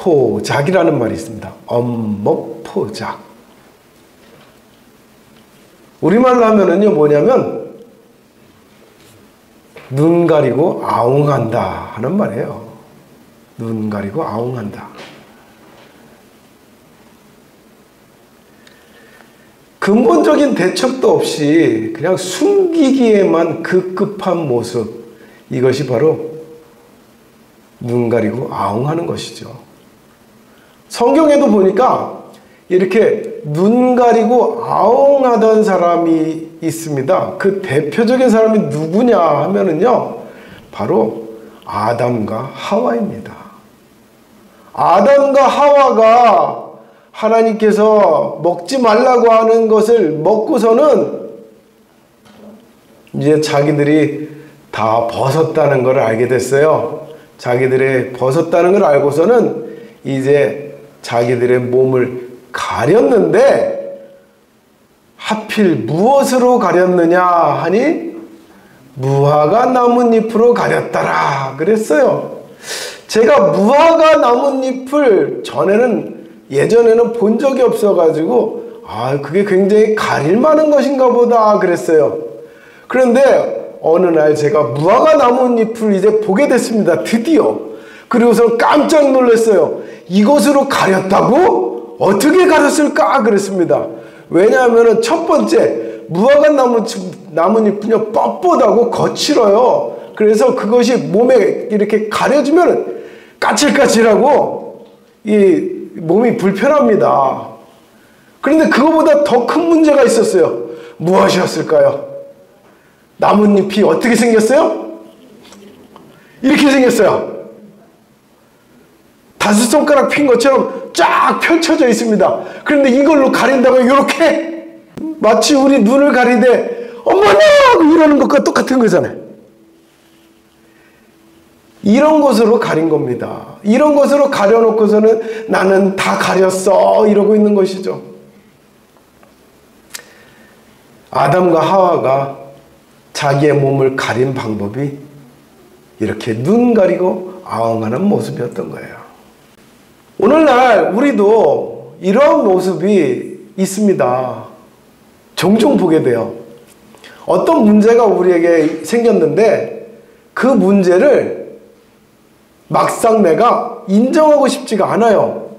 엄목포작이라는 말이 있습니다. 엄목포작. 우리말로 하면은요, 뭐냐면, 눈 가리고 아웅한다 하는 말이에요. 눈 가리고 아웅한다. 근본적인 대책도 없이 그냥 숨기기에만 급급한 모습, 이것이 바로 눈 가리고 아웅하는 것이죠. 성경에도 보니까 이렇게 눈 가리고 아웅하던 사람이 있습니다. 그 대표적인 사람이 누구냐 하면은요, 바로 아담과 하와입니다. 아담과 하와가 하나님께서 먹지 말라고 하는 것을 먹고서는 이제 자기들이 다 벗었다는 걸 알게 됐어요. 자기들이 벗었다는 걸 알고서는 이제 자기들의 몸을 가렸는데, 하필 무엇으로 가렸느냐 하니 무화과 나뭇잎으로 가렸더라 그랬어요. 제가 무화과 나뭇잎을 예전에는 본 적이 없어가지고 그게 굉장히 가릴 만한 것인가 보다 그랬어요. 그런데 어느 날 제가 무화과 나뭇잎을 이제 보게 됐습니다. 드디어. 그리고서 깜짝 놀랐어요. 이것으로 가렸다고? 어떻게 가렸을까? 그랬습니다. 왜냐하면 첫 번째, 무화과 나뭇잎은요, 뻣뻣하고 거칠어요. 그래서 그것이 몸에 이렇게 가려지면 까칠까칠하고 이 몸이 불편합니다. 그런데 그거보다 더 큰 문제가 있었어요. 무엇이었을까요? 나뭇잎이 어떻게 생겼어요? 이렇게 생겼어요. 다섯 손가락 핀 것처럼 쫙 펼쳐져 있습니다. 그런데 이걸로 가린다고 이렇게 마치 우리 눈을 가리되 어머나 하고 이러는 것과 똑같은 거잖아요. 이런 것으로 가린 겁니다. 이런 것으로 가려놓고서는 나는 다 가렸어 이러고 있는 것이죠. 아담과 하와가 자기의 몸을 가린 방법이 이렇게 눈 가리고 아웅하는 모습이었던 거예요. 오늘날 우리도 이런 모습이 있습니다. 종종 보게 돼요. 어떤 문제가 우리에게 생겼는데 그 문제를 막상 내가 인정하고 싶지가 않아요.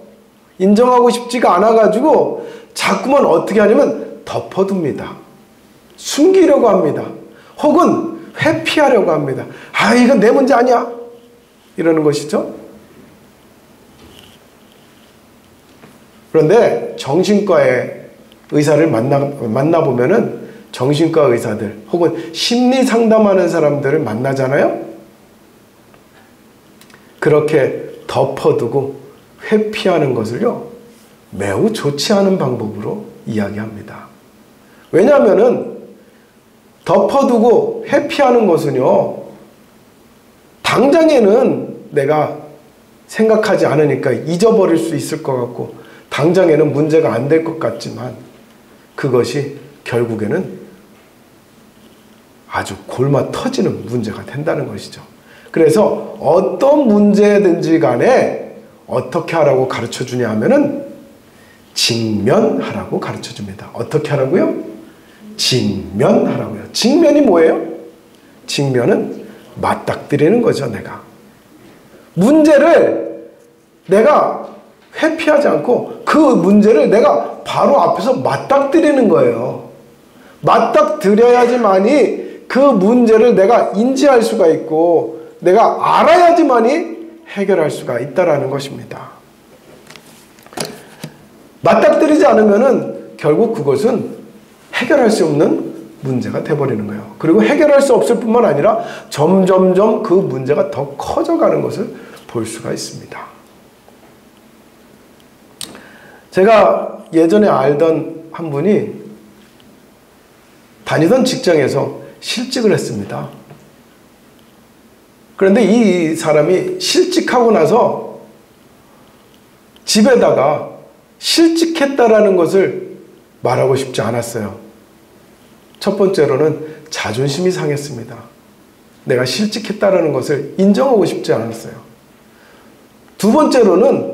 인정하고 싶지가 않아가지고 자꾸만 어떻게 하냐면 덮어둡니다. 숨기려고 합니다. 혹은 회피하려고 합니다. 이건 내 문제 아니야. 이러는 것이죠. 그런데 정신과의 의사를 만나보면은 정신과 의사들 혹은 심리 상담하는 사람들을 만나잖아요. 그렇게 덮어두고 회피하는 것을요, 매우 좋지 않은 방법으로 이야기합니다. 왜냐하면은 덮어두고 회피하는 것은요, 당장에는 내가 생각하지 않으니까 잊어버릴 수 있을 것 같고 당장에는 문제가 안 될 것 같지만 그것이 결국에는 아주 골마 터지는 문제가 된다는 것이죠. 그래서 어떤 문제든지 간에 어떻게 하라고 가르쳐 주냐 하면은 직면하라고 가르쳐 줍니다. 어떻게 하라고요? 직면하라고요. 직면이 뭐예요? 직면은 맞닥뜨리는 거죠. 내가 문제를 내가 회피하지 않고 그 문제를 내가 바로 앞에서 맞닥뜨리는 거예요. 맞닥뜨려야지만이 그 문제를 내가 인지할 수가 있고 내가 알아야지만이 해결할 수가 있다라는 것입니다. 맞닥뜨리지 않으면은 결국 그것은 해결할 수 없는 문제가 돼버리는 거예요. 그리고 해결할 수 없을 뿐만 아니라 점점점 그 문제가 더 커져가는 것을 볼 수가 있습니다. 제가 예전에 알던 한 분이 다니던 직장에서 실직을 했습니다. 그런데 이 사람이 실직하고 나서 집에다가 실직했다라는 것을 말하고 싶지 않았어요. 첫 번째로는 자존심이 상했습니다. 내가 실직했다라는 것을 인정하고 싶지 않았어요. 두 번째로는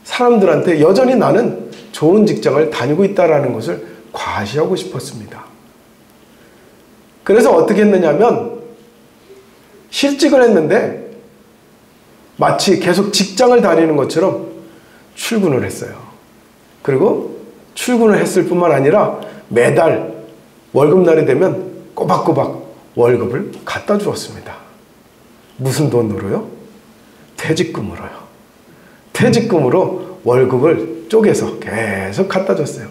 사람들한테 여전히 나는 좋은 직장을 다니고 있다라는 것을 과시하고 싶었습니다. 그래서 어떻게 했느냐면 실직을 했는데 마치 계속 직장을 다니는 것처럼 출근을 했어요. 그리고 출근을 했을 뿐만 아니라 매달 월급날이 되면 꼬박꼬박 월급을 갖다 주었습니다. 무슨 돈으로요? 퇴직금으로요. 퇴직금으로 월급을 쪼개서 계속 갖다 줬어요.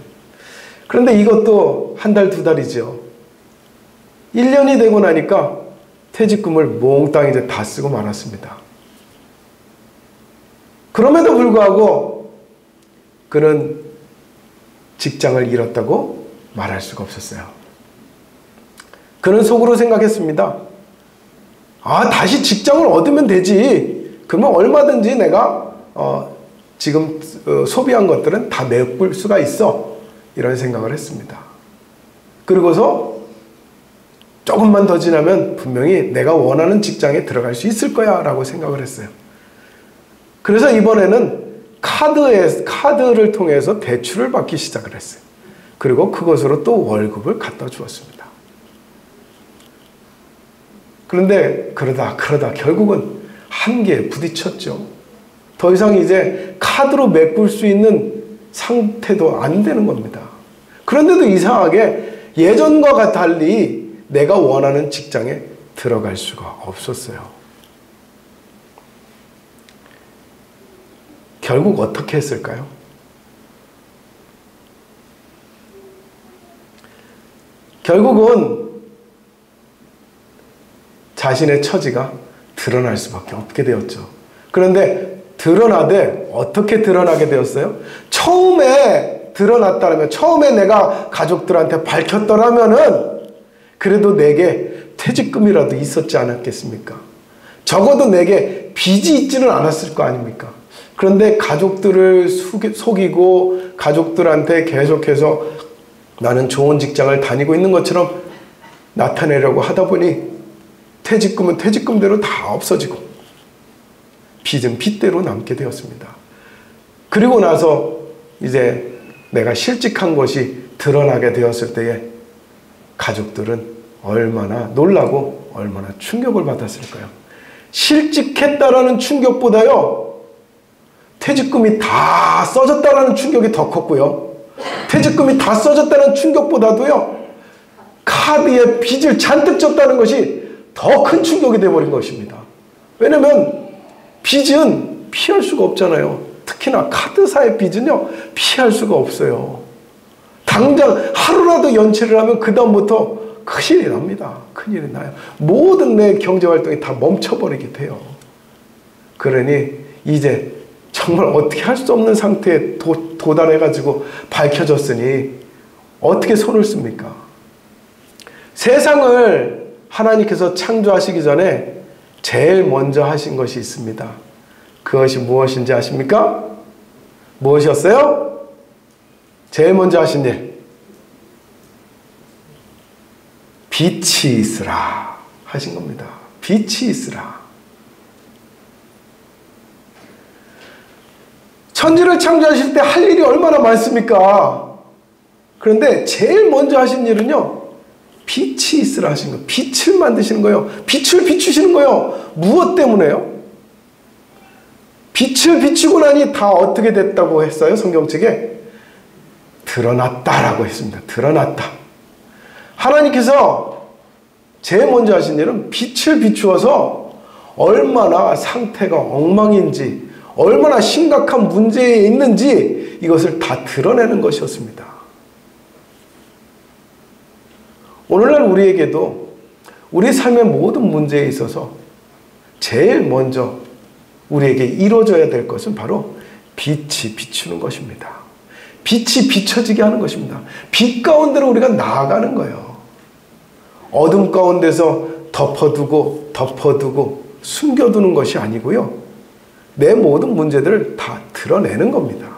그런데 이것도 한 달, 두 달이죠. 1년이 되고 나니까 퇴직금을 몽땅 이제 다 쓰고 말았습니다. 그럼에도 불구하고 그는 직장을 잃었다고 말할 수가 없었어요. 그는 속으로 생각했습니다. 아, 다시 직장을 얻으면 되지. 그러면 얼마든지 내가 지금 소비한 것들은 다 메꿀 수가 있어. 이런 생각을 했습니다. 그리고서 조금만 더 지나면 분명히 내가 원하는 직장에 들어갈 수 있을 거야 라고 생각을 했어요. 그래서 이번에는 카드를 통해서 대출을 받기 시작을 했어요. 그리고 그것으로 또 월급을 갖다 주었습니다. 그런데 그러다 결국은 한계에 부딪혔죠. 더 이상 이제 카드로 메꿀 수 있는 상태도 안 되는 겁니다. 그런데도 이상하게 예전과 달리 내가 원하는 직장에 들어갈 수가 없었어요. 결국 어떻게 했을까요? 결국은 자신의 처지가 드러날 수밖에 없게 되었죠. 그런데 드러나되 어떻게 드러나게 되었어요? 처음에 드러났다면, 처음에 내가 가족들한테 밝혔더라면은 그래도 내게 퇴직금이라도 있었지 않았겠습니까? 적어도 내게 빚이 있지는 않았을 거 아닙니까? 그런데 가족들을 속이고 가족들한테 계속해서 나는 좋은 직장을 다니고 있는 것처럼 나타내려고 하다 보니 퇴직금은 퇴직금대로 다 없어지고 빚은 빚대로 남게 되었습니다. 그리고 나서 이제 내가 실직한 것이 드러나게 되었을 때에 가족들은 얼마나 놀라고 얼마나 충격을 받았을까요? 실직했다라는 충격보다요, 퇴직금이 다 써졌다라는 충격이 더 컸고요. 퇴직금이 다 써졌다는 충격보다도요, 카드에 빚을 잔뜩 졌다는 것이 더 큰 충격이 되어버린 것입니다. 왜냐면 빚은 피할 수가 없잖아요. 특히나 카드사의 빚은요, 피할 수가 없어요. 당장 하루라도 연체를 하면 그 다음부터 큰일이 납니다. 큰일이 나요. 모든 내 경제활동이 다 멈춰버리게 돼요. 그러니 이제 정말 어떻게 할 수 없는 상태에 도달해가지고 밝혀졌으니 어떻게 손을 씁니까? 세상을 하나님께서 창조하시기 전에 제일 먼저 하신 것이 있습니다. 그것이 무엇인지 아십니까? 무엇이었어요? 제일 먼저 하신 일. 빛이 있으라 하신 겁니다. 빛이 있으라. 천지를 창조하실 때 할 일이 얼마나 많습니까? 그런데 제일 먼저 하신 일은요, 빛이 있으라 하신 거예요. 빛을 만드시는 거예요. 빛을 비추시는 거예요. 무엇 때문에요? 빛을 비추고 나니 다 어떻게 됐다고 했어요? 성경책에 드러났다라고 했습니다. 드러났다. 하나님께서 제일 먼저 하신 일은 빛을 비추어서 얼마나 상태가 엉망인지, 얼마나 심각한 문제에 있는지 이것을 다 드러내는 것이었습니다. 오늘날 우리에게도 우리 삶의 모든 문제에 있어서 제일 먼저 우리에게 이루어져야 될 것은 바로 빛이 비추는 것입니다. 빛이 비춰지게 하는 것입니다. 빛 가운데로 우리가 나아가는 거예요. 어둠 가운데서 덮어두고 숨겨두는 것이 아니고요. 내 모든 문제들을 다 드러내는 겁니다.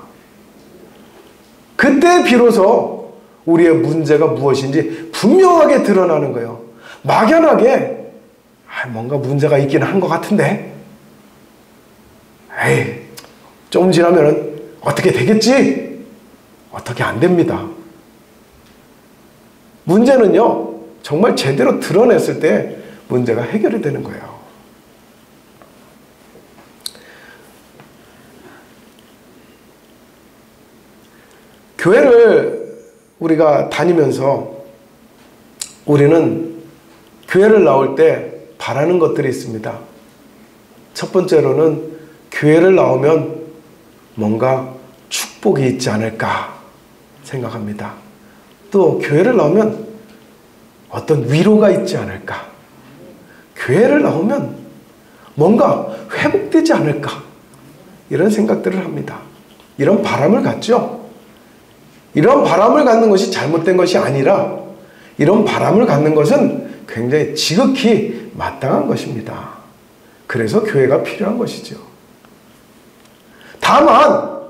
그때 비로소 우리의 문제가 무엇인지 분명하게 드러나는 거예요. 막연하게 뭔가 문제가 있기는 한 것 같은데, 에이, 좀 지나면 어떻게 되겠지? 어떻게 안 됩니다. 문제는요, 정말 제대로 드러냈을 때 문제가 해결이 되는 거예요. 교회를 우리가 다니면서 우리는 교회를 나올 때 바라는 것들이 있습니다. 첫 번째로는 교회를 나오면 뭔가 축복이 있지 않을까 생각합니다. 또 교회를 나오면 어떤 위로가 있지 않을까. 교회를 나오면 뭔가 회복되지 않을까. 이런 생각들을 합니다. 이런 바람을 갖죠. 이런 바람을 갖는 것이 잘못된 것이 아니라 이런 바람을 갖는 것은 굉장히 지극히 마땅한 것입니다. 그래서 교회가 필요한 것이죠. 다만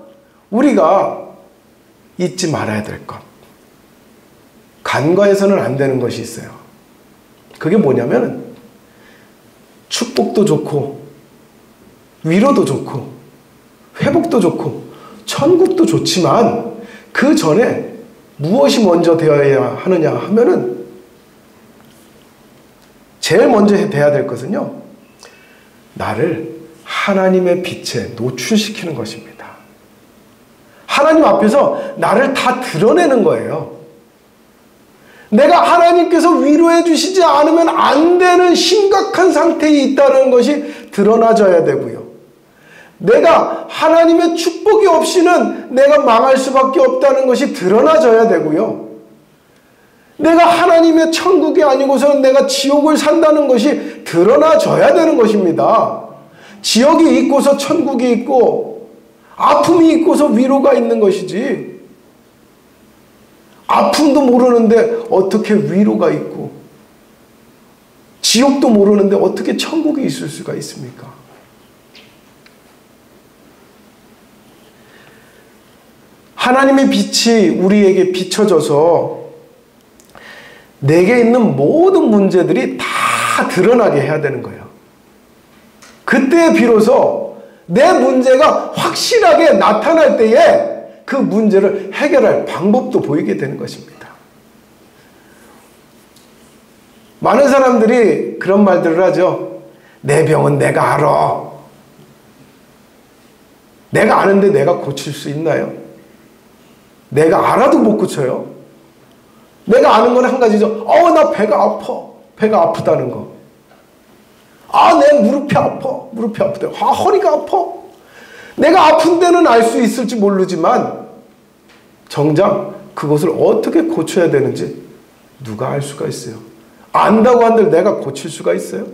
우리가 잊지 말아야 될 것, 간과해서는 안 되는 것이 있어요. 그게 뭐냐면 축복도 좋고 위로도 좋고 회복도 좋고 천국도 좋지만 그 전에 무엇이 먼저 되어야 하느냐 하면은 제일 먼저 돼야 될 것은요, 나를 하나님의 빛에 노출시키는 것입니다. 하나님 앞에서 나를 다 드러내는 거예요. 내가 하나님께서 위로해 주시지 않으면 안 되는 심각한 상태에 있다는 것이 드러나져야 되고요. 내가 하나님의 축복이 없이는 내가 망할 수밖에 없다는 것이 드러나져야 되고요. 내가 하나님의 천국이 아니고서는 내가 지옥을 산다는 것이 드러나져야 되는 것입니다. 지옥이 있고서 천국이 있고 아픔이 있고서 위로가 있는 것이지, 아픔도 모르는데 어떻게 위로가 있고 지옥도 모르는데 어떻게 천국이 있을 수가 있습니까? 하나님의 빛이 우리에게 비춰져서 내게 있는 모든 문제들이 다 드러나게 해야 되는 거예요. 그때 비로소 내 문제가 확실하게 나타날 때에 그 문제를 해결할 방법도 보이게 되는 것입니다. 많은 사람들이 그런 말들을 하죠. 내 병은 내가 알아. 내가 아는데 내가 고칠 수 있나요? 내가 알아도 못 고쳐요. 내가 아는 건 한 가지죠. 나 배가 아파. 배가 아프다는 거. 내 무릎이 아파. 무릎이 아프다. 허리가 아파. 내가 아픈 데는 알 수 있을지 모르지만 정작 그것을 어떻게 고쳐야 되는지 누가 알 수가 있어요? 안다고 한들 내가 고칠 수가 있어요?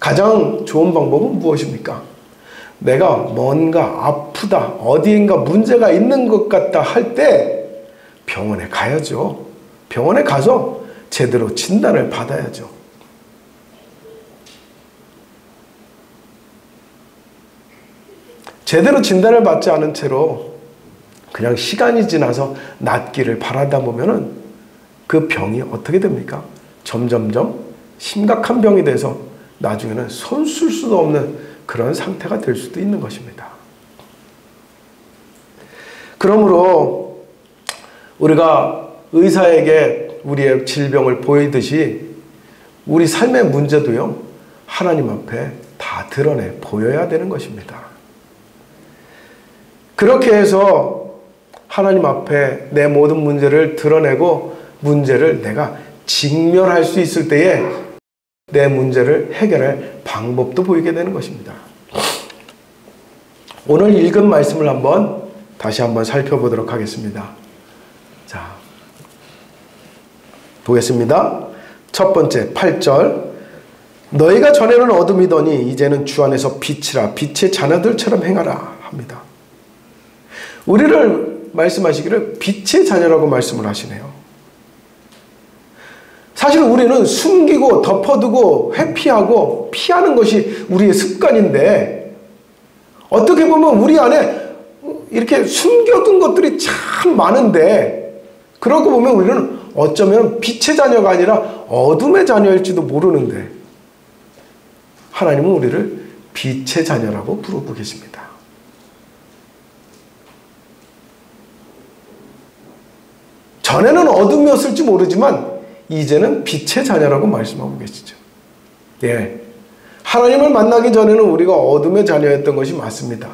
가장 좋은 방법은 무엇입니까? 내가 뭔가 아프다, 어디인가 문제가 있는 것 같다 할 때 병원에 가야죠. 병원에 가서 제대로 진단을 받아야죠. 제대로 진단을 받지 않은 채로 그냥 시간이 지나서 낫기를 바라다 보면은 그 병이 어떻게 됩니까? 점점점 심각한 병이 돼서 나중에는 손 쓸 수도 없는 그런 상태가 될 수도 있는 것입니다. 그러므로 우리가 의사에게 우리의 질병을 보이듯이 우리 삶의 문제도요, 하나님 앞에 다 드러내 보여야 되는 것입니다. 그렇게 해서 하나님 앞에 내 모든 문제를 드러내고 문제를 내가 직면할 수 있을 때에 내 문제를 해결할 방법도 보이게 되는 것입니다. 오늘 읽은 말씀을 다시 한번 살펴보도록 하겠습니다. 자, 보겠습니다. 첫 번째 8절. 너희가 전에는 어둠이더니 이제는 주 안에서 빛이라 빛의 자녀들처럼 행하라 합니다. 우리를 말씀하시기를 빛의 자녀라고 말씀을 하시네요. 사실 우리는 숨기고 덮어두고 회피하고 피하는 것이 우리의 습관인데, 어떻게 보면 우리 안에 이렇게 숨겨둔 것들이 참 많은데, 그러고 보면 우리는 어쩌면 빛의 자녀가 아니라 어둠의 자녀일지도 모르는데, 하나님은 우리를 빛의 자녀라고 부르고 계십니다. 전에는 어둠이었을지 모르지만 이제는 빛의 자녀라고 말씀하고 계시죠. 예, 하나님을 만나기 전에는 우리가 어둠의 자녀였던 것이 맞습니다.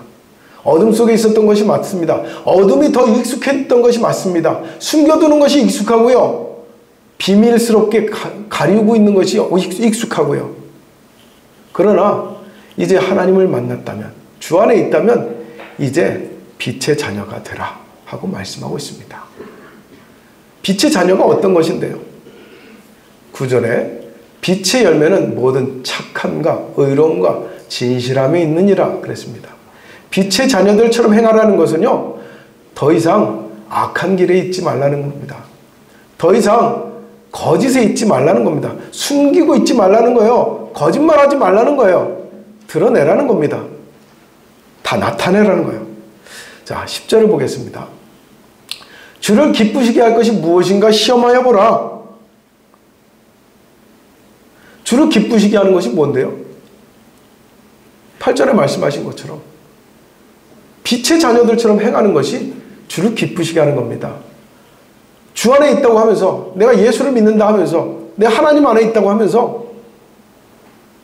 어둠 속에 있었던 것이 맞습니다. 어둠이 더 익숙했던 것이 맞습니다. 숨겨두는 것이 익숙하고요, 비밀스럽게 가리우고 있는 것이 익숙하고요. 그러나 이제 하나님을 만났다면, 주 안에 있다면 이제 빛의 자녀가 되라 하고 말씀하고 있습니다. 빛의 자녀가 어떤 것인데요? 9절에 빛의 열매는 모든 착함과 의로움과 진실함이 있느니라 그랬습니다. 빛의 자녀들처럼 행하라는 것은요, 더 이상 악한 길에 있지 말라는 겁니다. 더 이상 거짓에 있지 말라는 겁니다. 숨기고 있지 말라는 거예요. 거짓말하지 말라는 거예요. 드러내라는 겁니다. 다 나타내라는 거예요. 자, 10절을 보겠습니다. 주를 기쁘시게 할 것이 무엇인가 시험하여 보라. 주를 기쁘시게 하는 것이 뭔데요? 8절에 말씀하신 것처럼 빛의 자녀들처럼 행하는 것이 주를 기쁘시게 하는 겁니다. 주 안에 있다고 하면서, 내가 예수를 믿는다 하면서, 내가 하나님 안에 있다고 하면서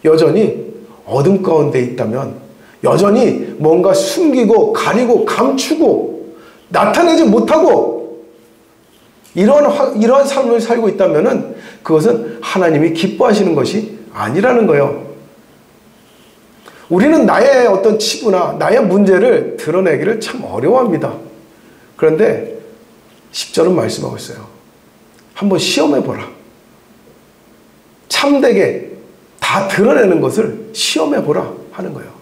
여전히 어둠 가운데 있다면, 여전히 뭔가 숨기고 가리고 감추고 나타내지 못하고 이러한 삶을 살고 있다면 그것은 하나님이 기뻐하시는 것이 아니라는 거예요. 우리는 나의 어떤 치부나 나의 문제를 드러내기를 참 어려워합니다. 그런데 10절은 말씀하고 있어요. 한번 시험해보라. 참되게 다 드러내는 것을 시험해보라 하는 거예요.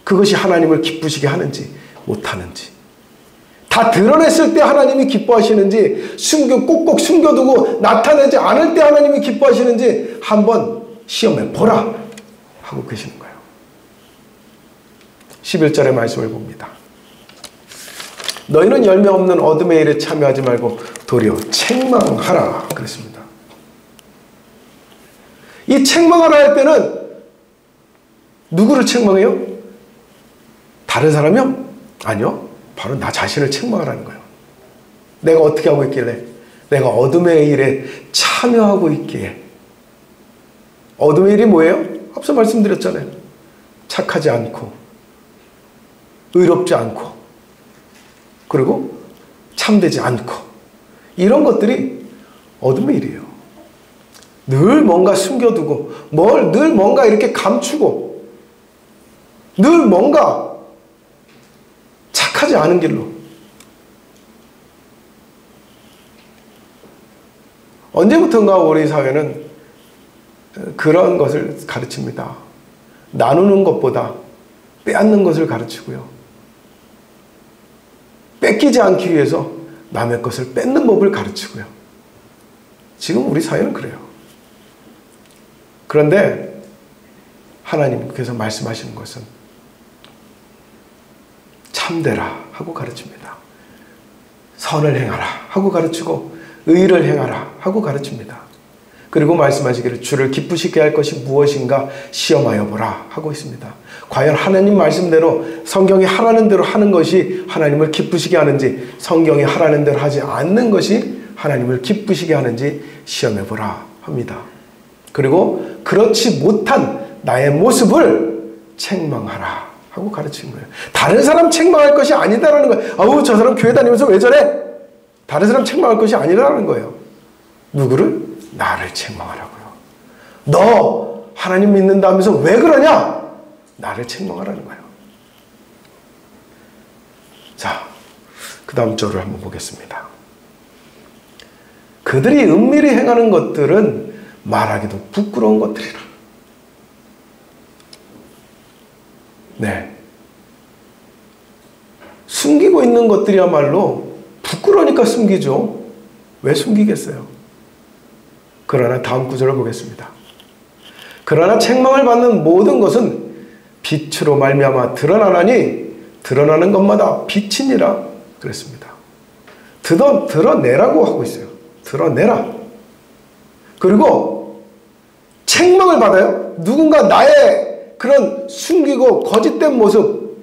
그것이 하나님을 기쁘시게 하는지 못하는지, 다 드러냈을 때 하나님이 기뻐하시는지, 꼭꼭 숨겨두고 나타내지 않을 때 하나님이 기뻐하시는지 한번 시험해보라 하고 계시는 거예요. 11절의 말씀을 봅니다. 너희는 열매 없는 어둠의 일에 참여하지 말고 도리어 책망하라 그랬습니다. 이 책망하라 할 때는 누구를 책망해요? 다른 사람이요? 아니요. 바로 나 자신을 책망하라는 거예요. 내가 어떻게 하고 있길래, 내가 어둠의 일에 참여하고 있기에. 어둠의 일이 뭐예요? 앞서 말씀드렸잖아요. 착하지 않고, 의롭지 않고, 그리고 참되지 않고, 이런 것들이 어둠의 일이에요. 늘 뭔가 숨겨두고, 늘 뭔가 이렇게 감추고, 늘 뭔가 착하지 않은 길로. 언제부턴가 우리 사회는 그런 것을 가르칩니다. 나누는 것보다 빼앗는 것을 가르치고요. 뺏기지 않기 위해서 남의 것을 뺏는 법을 가르치고요. 지금 우리 사회는 그래요. 그런데 하나님께서 말씀하시는 것은 참되라 하고 가르칩니다. 선을 행하라 하고 가르치고, 의를 행하라 하고 가르칩니다. 그리고 말씀하시기를 주를 기쁘시게 할 것이 무엇인가 시험하여 보라 하고 있습니다. 과연 하나님 말씀대로 성경이 하라는 대로 하는 것이 하나님을 기쁘시게 하는지, 성경이 하라는 대로 하지 않는 것이 하나님을 기쁘시게 하는지 시험해 보라 합니다. 그리고 그렇지 못한 나의 모습을 책망하라 하고 가르치는 거예요. 다른 사람 책망할 것이 아니다라는 거예요. 아우, 저 사람 교회 다니면서 왜 저래? 다른 사람 책망할 것이 아니라는 거예요. 누구를? 나를 책망하라고요. 너 하나님 믿는다면서 왜 그러냐? 나를 책망하라는 거예요. 자, 그 다음 절을 한번 보겠습니다. 그들이 은밀히 행하는 것들은 말하기도 부끄러운 것들이라. 네. 숨기고 있는 것들이야말로 부끄러우니까 숨기죠. 왜 숨기겠어요? 그러나 다음 구절을 보겠습니다. 그러나 책망을 받는 모든 것은 빛으로 말미암아 드러나나니 드러나는 것마다 빛이니라 그랬습니다. 드러내라고 하고 있어요. 드러내라. 그리고 책망을 받아요. 누군가 나의 그런 숨기고 거짓된 모습,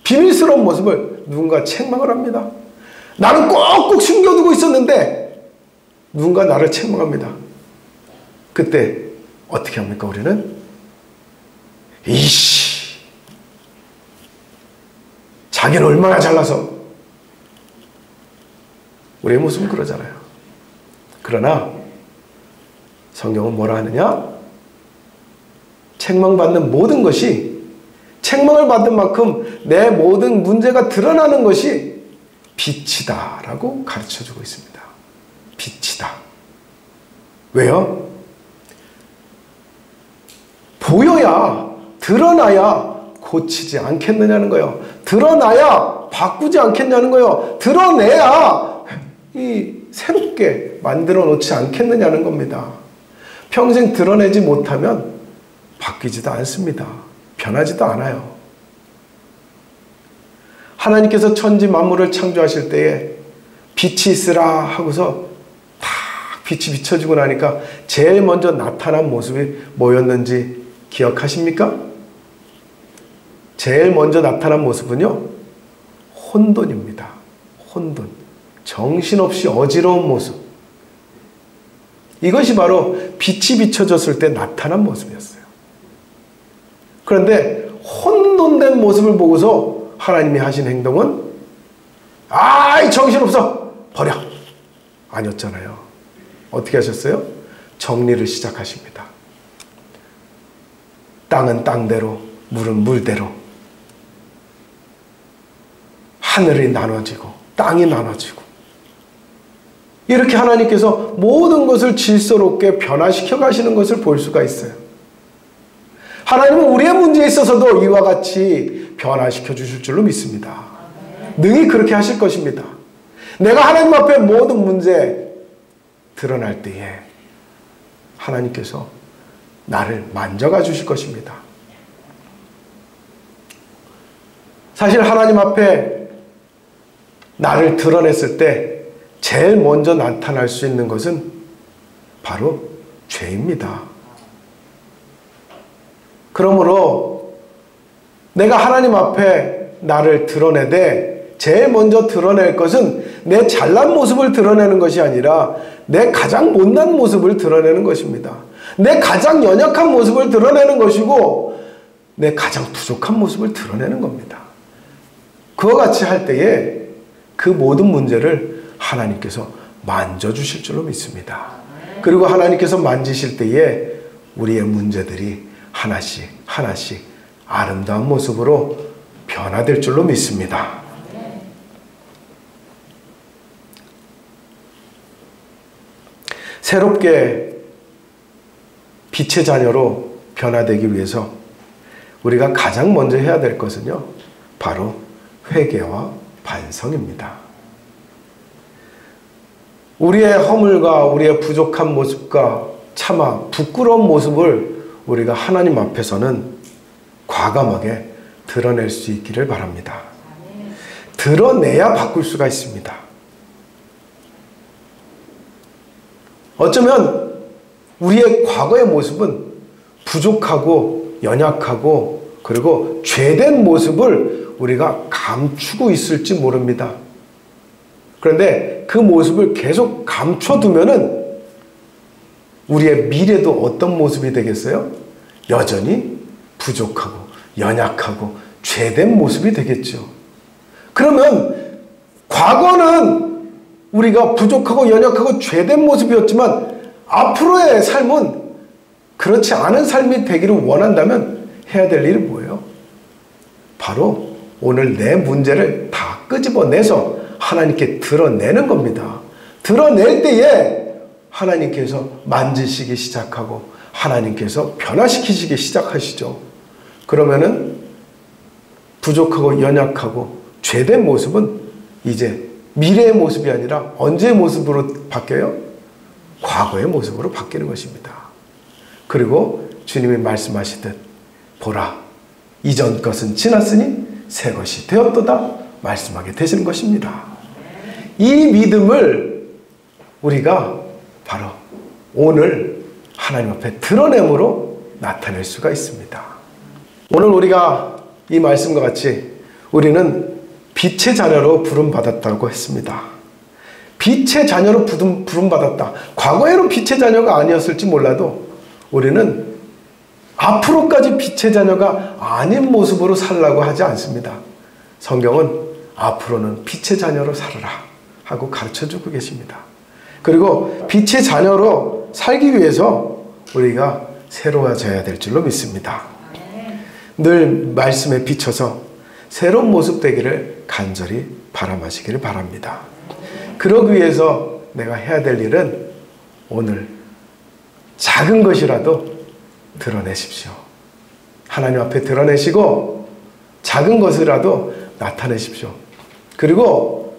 비밀스러운 모습을 누군가 책망을 합니다. 나는 꼭꼭 숨겨두고 있었는데 누군가 나를 책망합니다. 그때 어떻게 합니까? 우리는 이씨, 자기는 얼마나 잘나서. 우리의 모습은 그러잖아요. 그러나 성경은 뭐라 하느냐? 책망받는 모든 것이, 책망을 받은 만큼 내 모든 문제가 드러나는 것이 빛이다 라고 가르쳐주고 있습니다. 빛이다. 왜요? 보여야, 드러나야 고치지 않겠느냐는 거예요. 드러나야 바꾸지 않겠냐는 거예요. 드러내야 새롭게 만들어 놓지 않겠느냐는 겁니다. 평생 드러내지 못하면 바뀌지도 않습니다. 변하지도 않아요. 하나님께서 천지 만물을 창조하실 때에 빛이 있으라 하고서 딱 빛이 비춰지고 나니까 제일 먼저 나타난 모습이 뭐였는지 기억하십니까? 제일 먼저 나타난 모습은요, 혼돈입니다. 혼돈. 정신없이 어지러운 모습. 이것이 바로 빛이 비춰졌을 때 나타난 모습이었어요. 그런데 혼돈된 모습을 보고서 하나님이 하신 행동은 아이 정신없어 버려 아니었잖아요. 어떻게 하셨어요? 정리를 시작하십니다. 땅은 땅대로, 물은 물대로, 하늘이 나눠지고 땅이 나눠지고, 이렇게 하나님께서 모든 것을 질서롭게 변화시켜 가시는 것을 볼 수가 있어요. 하나님은 우리의 문제에 있어서도 이와 같이 변화시켜 주실 줄로 믿습니다. 능히 그렇게 하실 것입니다. 내가 하나님 앞에 모든 문제 드러날 때에 하나님께서 나를 만져가 주실 것입니다. 사실 하나님 앞에 나를 드러냈을 때 제일 먼저 나타날 수 있는 것은 바로 죄입니다. 그러므로 내가 하나님 앞에 나를 드러내되 제일 먼저 드러낼 것은 내 잘난 모습을 드러내는 것이 아니라 내 가장 못난 모습을 드러내는 것입니다. 내 가장 연약한 모습을 드러내는 것이고 내 가장 부족한 모습을 드러내는 겁니다. 그와 같이 할 때에 그 모든 문제를 하나님께서 만져주실 줄로 믿습니다. 그리고 하나님께서 만지실 때에 우리의 문제들이 하나씩 하나씩 아름다운 모습으로 변화될 줄로 믿습니다. 새롭게 빛의 자녀로 변화되기 위해서 우리가 가장 먼저 해야 될 것은요, 바로 회개와 반성입니다. 우리의 허물과 우리의 부족한 모습과 차마 부끄러운 모습을 우리가 하나님 앞에서는 과감하게 드러낼 수 있기를 바랍니다. 드러내야 바꿀 수가 있습니다. 어쩌면 우리의 과거의 모습은 부족하고 연약하고 그리고 죄된 모습을 우리가 감추고 있을지 모릅니다. 그런데 그 모습을 계속 감춰두면은 우리의 미래도 어떤 모습이 되겠어요? 여전히 부족하고 연약하고 죄된 모습이 되겠죠. 그러면 과거는 우리가 부족하고 연약하고 죄된 모습이었지만 앞으로의 삶은 그렇지 않은 삶이 되기를 원한다면 해야 될 일은 뭐예요? 바로 오늘 내 문제를 다 끄집어내서 하나님께 드러내는 겁니다. 드러낼 때에 하나님께서 만지시기 시작하고 하나님께서 변화시키시기 시작하시죠. 그러면은 부족하고 연약하고 죄된 모습은 이제 미래의 모습이 아니라 언제의 모습으로 바뀌어요? 과거의 모습으로 바뀌는 것입니다. 그리고 주님이 말씀하시듯 보라, 이전 것은 지났으니 새 것이 되었도다 말씀하게 되시는 것입니다. 이 믿음을 우리가 바로 오늘 하나님 앞에 드러냄으로 나타낼 수가 있습니다. 오늘 우리가 이 말씀과 같이 우리는 빛의 자녀로 부름받았다고 했습니다. 빛의 자녀로 부름받았다. 과거에는 빛의 자녀가 아니었을지 몰라도 우리는 앞으로까지 빛의 자녀가 아닌 모습으로 살라고 하지 않습니다. 성경은 앞으로는 빛의 자녀로 살아라 하고 가르쳐주고 계십니다. 그리고 빛의 자녀로 살기 위해서 우리가 새로워져야 될 줄로 믿습니다. 늘 말씀에 비춰서 새로운 모습 되기를 간절히 바람하시기를 바랍니다. 그러기 위해서 내가 해야 될 일은 오늘 작은 것이라도 드러내십시오. 하나님 앞에 드러내시고 작은 것이라도 나타내십시오. 그리고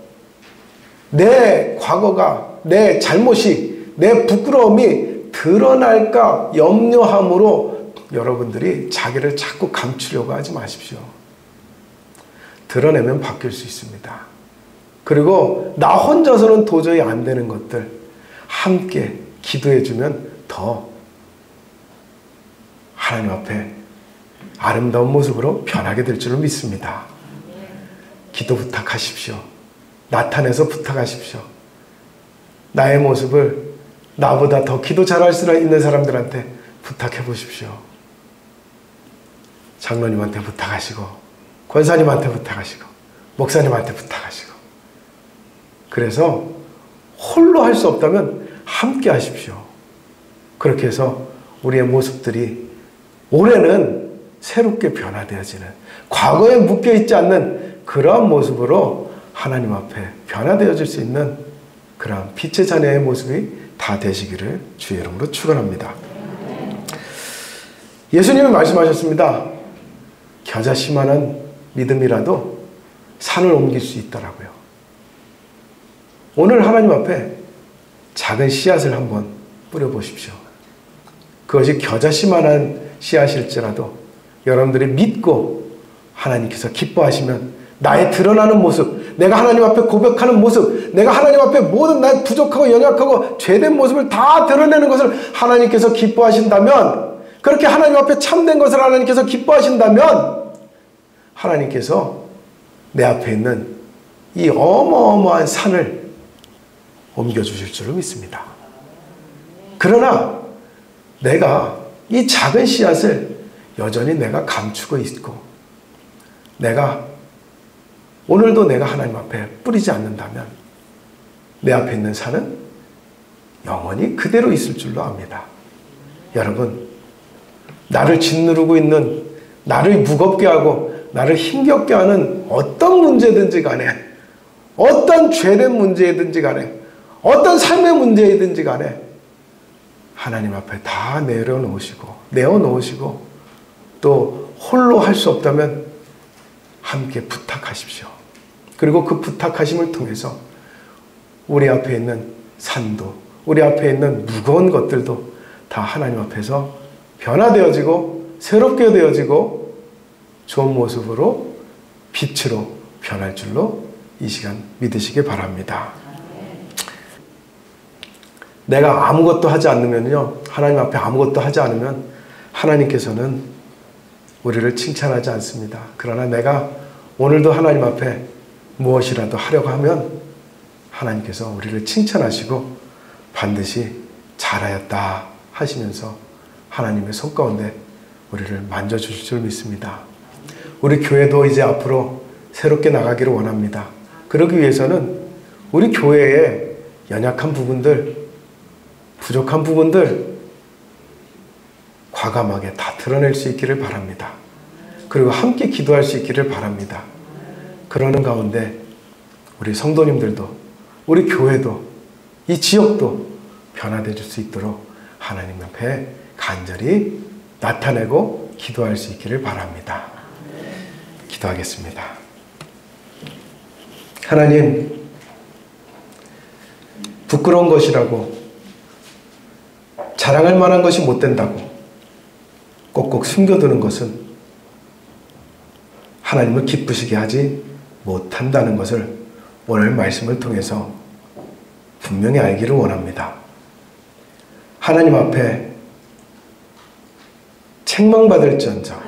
내 과거가, 내 잘못이, 내 부끄러움이 드러날까 염려함으로 여러분들이 자기를 자꾸 감추려고 하지 마십시오. 드러내면 바뀔 수 있습니다. 그리고 나 혼자서는 도저히 안 되는 것들 함께 기도해주면 더 하나님 앞에 아름다운 모습으로 변하게 될 줄로 믿습니다. 기도 부탁하십시오. 나타내서 부탁하십시오. 나의 모습을 나보다 더 기도 잘할 수 있는 사람들한테 부탁해 보십시오. 장로님한테 부탁하시고 권사님한테 부탁하시고 목사님한테 부탁하시고 그래서 홀로 할 수 없다면 함께 하십시오. 그렇게 해서 우리의 모습들이 올해는 새롭게 변화되어지는 과거에 묶여있지 않는 그러한 모습으로 하나님 앞에 변화되어질 수 있는 그러한 빛의 자녀의 모습이 다 되시기를 주의 이름으로 축원합니다. 예수님이 말씀하셨습니다. 겨자씨만한 믿음이라도 산을 옮길 수 있더라고요. 오늘 하나님 앞에 작은 씨앗을 한번 뿌려보십시오. 그것이 겨자씨만한 씨앗일지라도 여러분들이 믿고 하나님께서 기뻐하시면 나의 드러나는 모습, 내가 하나님 앞에 고백하는 모습, 내가 하나님 앞에 모든 나의 부족하고 연약하고 죄된 모습을 다 드러내는 것을 하나님께서 기뻐하신다면, 그렇게 하나님 앞에 참된 것을 하나님께서 기뻐하신다면 하나님께서 내 앞에 있는 이 어마어마한 산을 옮겨주실 줄을 믿습니다. 그러나 내가 이 작은 씨앗을 여전히 내가 감추고 있고 오늘도 내가 하나님 앞에 뿌리지 않는다면 내 앞에 있는 산은 영원히 그대로 있을 줄로 압니다. 여러분, 나를 짓누르고 있는, 나를 무겁게 하고 나를 힘겹게 하는 어떤 문제든지 간에, 어떤 죄된 문제든지 간에, 어떤 삶의 문제이든지 간에 하나님 앞에 다 내어놓으시고 또 홀로 할 수 없다면 함께 부탁하십시오. 그리고 그 부탁하심을 통해서 우리 앞에 있는 산도, 우리 앞에 있는 무거운 것들도 다 하나님 앞에서 변화되어지고 새롭게 되어지고 좋은 모습으로 빛으로 변할 줄로 이 시간 믿으시기 바랍니다. 내가 아무것도 하지 않으면요, 하나님 앞에 아무것도 하지 않으면 하나님께서는 우리를 칭찬하지 않습니다. 그러나 내가 오늘도 하나님 앞에 무엇이라도 하려고 하면 하나님께서 우리를 칭찬하시고 반드시 잘하였다 하시면서 하나님의 손 가운데 우리를 만져주실 줄 믿습니다. 우리 교회도 이제 앞으로 새롭게 나가기를 원합니다. 그러기 위해서는 우리 교회의 연약한 부분들, 부족한 부분들 과감하게 다 드러낼 수 있기를 바랍니다. 그리고 함께 기도할 수 있기를 바랍니다. 그러는 가운데 우리 성도님들도, 우리 교회도, 이 지역도 변화될 수 있도록 하나님 앞에 간절히 나타내고 기도할 수 있기를 바랍니다. 기도하겠습니다. 하나님, 부끄러운 것이라고, 자랑할 만한 것이 못 된다고 꼭꼭 숨겨두는 것은 하나님을 기쁘시게 하지 못한다는 것을 오늘 말씀을 통해서 분명히 알기를 원합니다. 하나님 앞에 책망받을지언정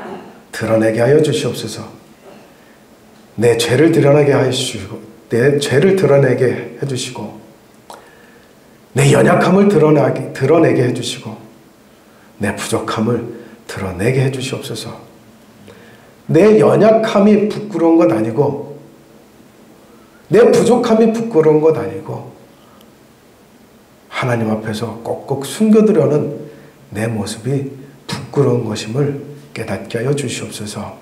드러내게 하여 주시옵소서. 내 죄를 드러내게 해주시고 내 연약함을 드러내게 해주시고 내 부족함을 드러내게 해주시옵소서. 내 연약함이 부끄러운 것 아니고 내 부족함이 부끄러운 것 아니고 하나님 앞에서 꼭꼭 숨겨두려는 내 모습이 부끄러운 것임을 깨닫게 하여 주시옵소서.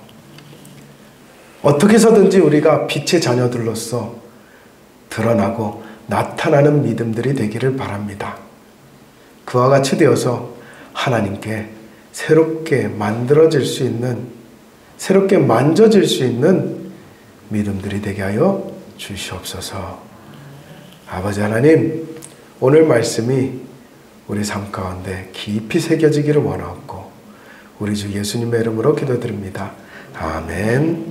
어떻게 해서든지 우리가 빛의 자녀들로서 드러나고 나타나는 믿음들이 되기를 바랍니다. 그와 같이 되어서 하나님께 새롭게 만들어질 수 있는, 새롭게 만져질 수 있는 믿음들이 되게 하여 주시옵소서. 아버지 하나님, 오늘 말씀이 우리 삶 가운데 깊이 새겨지기를 원하옵고 우리 주 예수님의 이름으로 기도드립니다. 아멘.